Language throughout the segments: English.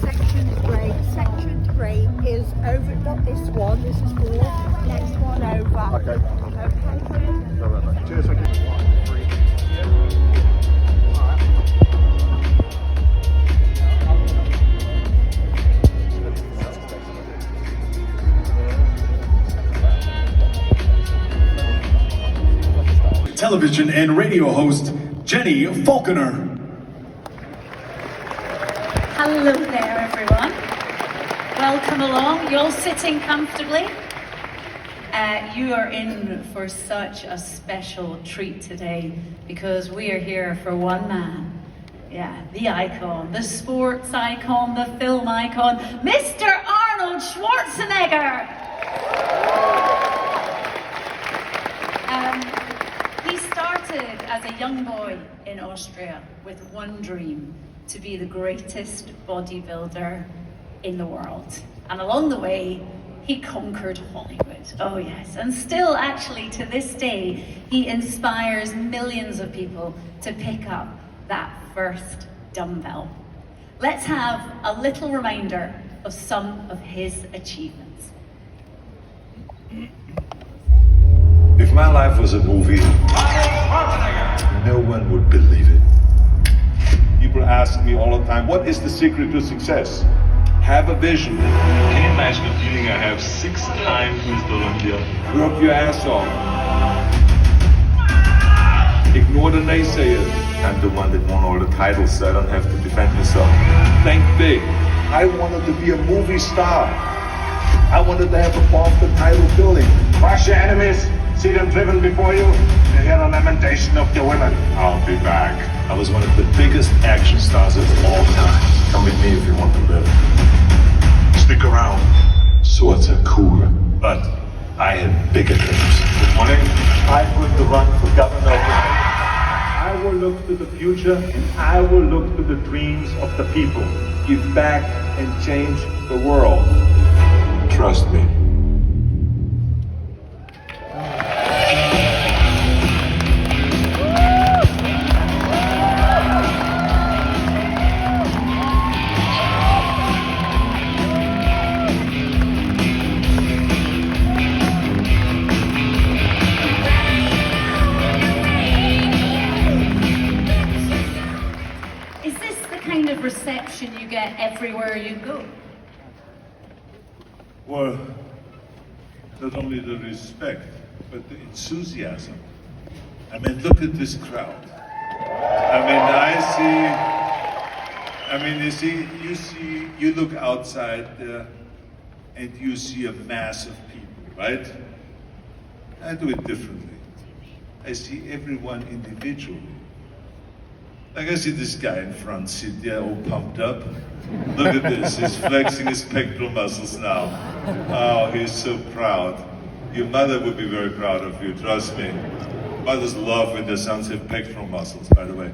Section 3 is over, not this one, this is 4, next one over. Okay. Okay. Cheers, thank you. Television and radio host Jenny Falconer. Hello there, everyone. Welcome along. You're all sitting comfortably. You are in for such a special treat today because we are here for one man. Yeah, the icon, the sports icon, the film icon, Mr. Arnold Schwarzenegger. He started as a young boy in Austria with one dream: to be the greatest bodybuilder in the world. And along the way, he conquered Hollywood. Oh yes, and still actually to this day, he inspires millions of people to pick up that first dumbbell. Let's have a little reminder of some of his achievements. If my life was a movie, no one would believe it. People ask me all the time, what is the secret to success? Have a vision. Can you imagine the feeling I have 6 times Mr. Olympia? Work your ass off. Ignore the naysayers. I'm the one that won all the titles, so I don't have to defend myself. Think big. I wanted to be a movie star. I wanted to have a Boston title building. Crush your enemies, see them driven before you, and hear the lamentation of your women. I'll be back. I was one of the biggest action stars of all time. Come with me if you want to live. Stick around. Swords are cool, but I had bigger dreams. Good morning. I'm going to run for governor. I will look to the future, and I will look to the dreams of the people. Give back and change the world. Trust me. Reception you get everywhere you go? Well, not only the respect, but the enthusiasm. I mean, look at this crowd. You look outside there and you see a mass of people, right? I do it differently. I see everyone individually. Like I see this guy in front sit there all pumped up. Look at this, he's flexing his pectoral muscles now. Oh, he's so proud. Your mother would be very proud of you, trust me. Mothers love when their sons have pectoral muscles, by the way.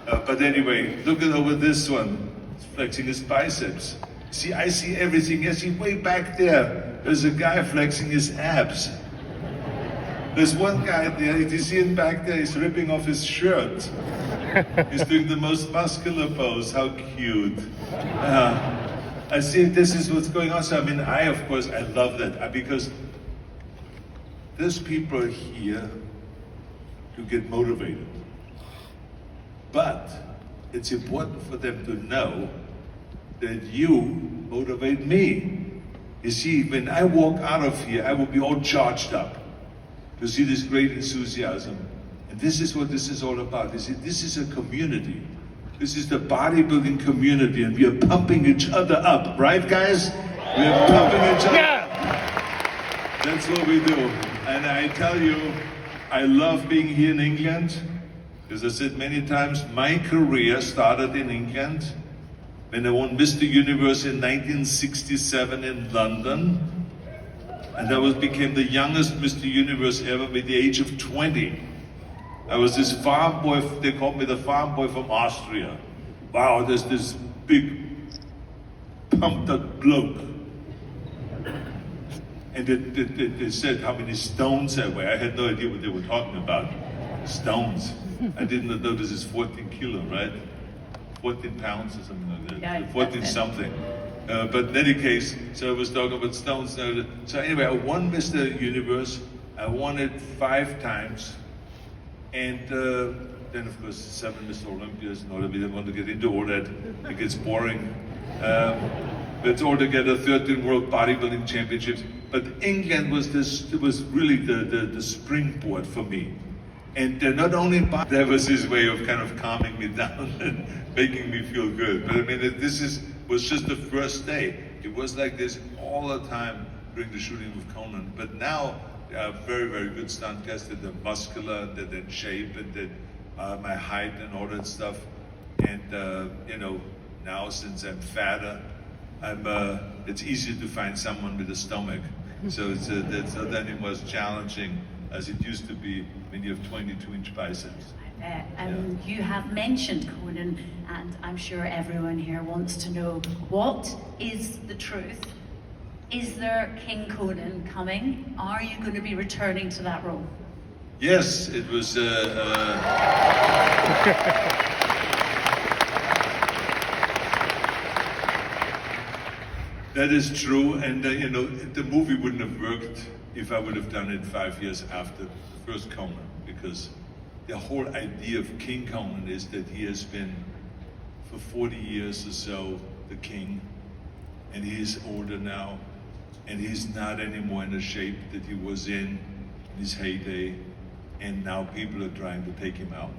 But anyway, look at over this one. He's flexing his biceps. See, I see everything. I see way back there, there's a guy flexing his abs. There's one guy there, you see him back there, he's ripping off his shirt. He's doing the most muscular pose, how cute. I see this is what's going on. So of course, I love that because those people are here to get motivated. But it's important for them to know that you motivate me. You see, when I walk out of here, I will be all charged up to see this great enthusiasm. And this is what this is all about. You see, this is a community. This is the bodybuilding community, and we are pumping each other up, right, guys? We are pumping each other up. That's what we do. And I tell you, I love being here in England. As I said many times, my career started in England when I won Mr. Universe in 1967 in London. And I became the youngest Mr. Universe ever at the age of 20. I was this farm boy, they called me the farm boy from Austria. Wow, there's this big, pumped up bloke. And they said how many stones I weigh. I had no idea what they were talking about. Stones. I didn't know this is 14 kilo, right? 14 pounds or something like that. Yeah, 14 something. But in any case, so I was talking about stones. So anyway, I won Mr. Universe. I won it 5 times. And then of course 7 Mr. Olympias and all that. We don't want to get into all that. It gets boring. But altogether 13 World Bodybuilding Championships. But England was really the springboard for me. And not only that was his way of kind of calming me down and making me feel good. But I mean, was just the first day. It was like this all the time during the shooting of Conan. But now, very, very good stunt guys that are muscular, that in shape, and that my height and all that stuff. And you know, now since I'm fatter, it's easier to find someone with a stomach. So it's not anymore as challenging as it used to be when you have 22-inch biceps. You have mentioned Conan, and I'm sure everyone here wants to know, what is the truth? Is there King Conan coming? Are you going to be returning to that role? Yes, it was. That is true, and you know, the movie wouldn't have worked if I would have done it 5 years after the first Conan, because the whole idea of King Conan is that he has been, for 40 years or so, the king, and he is older now, and he's not anymore in the shape that he was in his heyday, and now people are trying to take him out.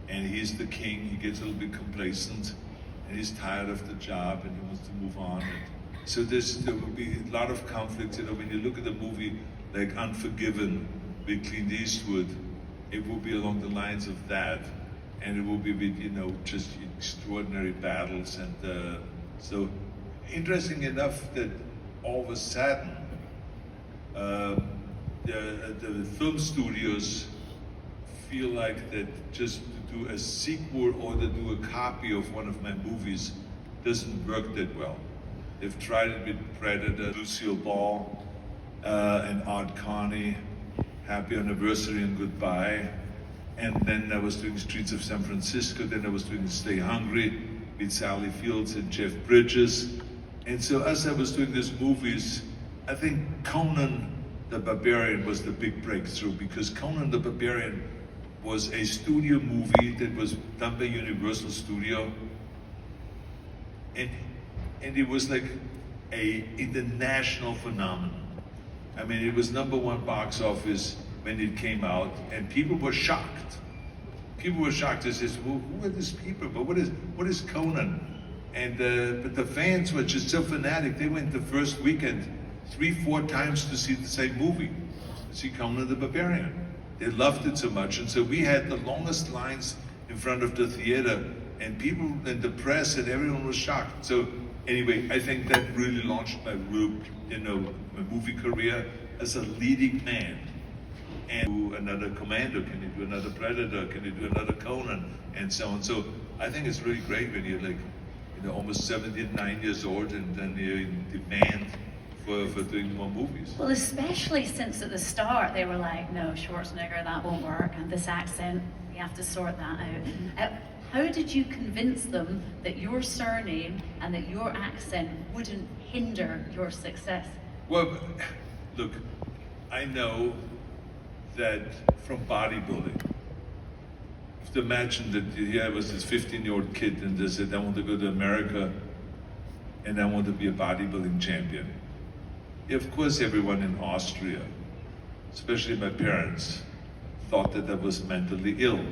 And he's the king, he gets a little bit complacent, and he's tired of the job, and he wants to move on. So there will be a lot of conflicts. You know, when you look at a movie like Unforgiven with Clint Eastwood, it will be along the lines of that, and it will be with, you know, just extraordinary battles. And so, interesting enough that all of a sudden, the film studios feel like that just to do a sequel or to do a copy of one of my movies doesn't work that well. They've tried it with Predator, Lucille Ball, and Art Carney, Happy Anniversary and Goodbye. And then I was doing Streets of San Francisco, then I was doing Stay Hungry with Sally Fields and Jeff Bridges. And so as I was doing these movies, I think Conan the Barbarian was the big breakthrough, because Conan the Barbarian was a studio movie that was done by Universal Studio. And it was like a international phenomenon. I mean, it was #1 box office when it came out, and people were shocked. People were shocked. They said, well, who are these people? But what is Conan? And but the fans were just so fanatic. They went the first weekend 3-4 times to see the same movie, to see Conan the Barbarian. They loved it so much, and so we had the longest lines in front of the theater, and people and the press and everyone was shocked. So anyway, I think that really launched my my movie career as a leading man. And do another Commando, can you do another Predator, can you do another Conan, and so on. So I think it's really great when you're like, you know, almost 79 years old, and then you're in demand for doing more movies. Well, especially since at the start they were like, no, Schwarzenegger, that won't work, and this accent, we have to sort that out. How did you convince them that your surname and that your accent wouldn't hinder your success? Well, look, I know that from bodybuilding, if you imagine that here I was this 15-year-old kid and they said, I want to go to America and I want to be a bodybuilding champion. Of course, everyone in Austria, especially my parents, thought that I was mentally ill.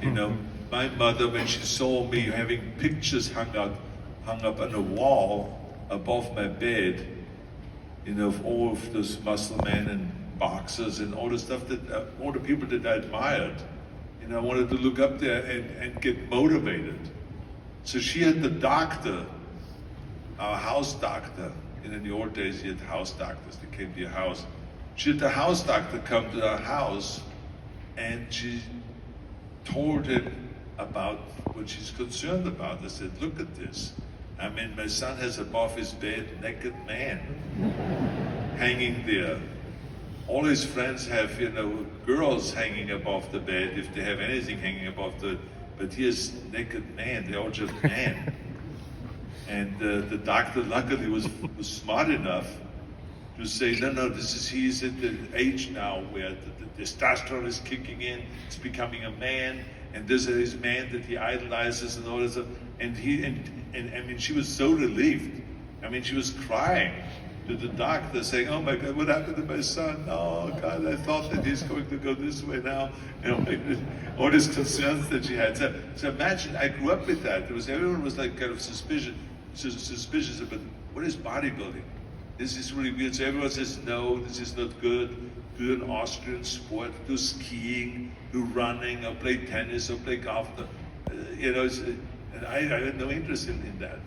You know, my mother, when she saw me having pictures hung up on a wall above my bed, you know, of all of those muscle men and boxers and all the stuff that, all the people that I admired, you know, I wanted to look up there and get motivated. So she had the doctor, our house doctor, and in the old days you had house doctors that came to your house. She had the house doctor come to our house, and she told him about what she's concerned about. I said, look at this. I mean, my son has above his bed a naked man hanging there. All his friends have, you know, girls hanging above the bed, if they have anything hanging above the But here's naked man, they're all just men. And the doctor luckily was smart enough to say, no, he's at the age now where the testosterone is kicking in, he's becoming a man, and this is his man that he idolizes and all this stuff. And I mean, she was so relieved. I mean, she was crying to the doctor saying, oh my God, what happened to my son? Oh God, I thought that he's going to go this way now. You know, all these concerns that she had. So imagine, I grew up with that. Everyone was like kind of suspicious about what is bodybuilding? This is really weird. So everyone says, no, this is not good. Do an Austrian sport, do skiing, do running, or play tennis, or play golf. You know, and I had no interest in that.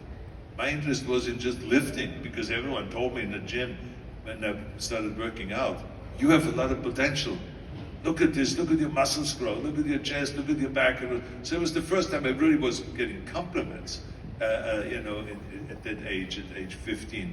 My interest was in just lifting, because everyone told me in the gym when I started working out, you have a lot of potential. Look at this, look at your muscles grow, look at your chest, look at your back. So it was the first time I really was getting compliments, you know, at that age, at age 15.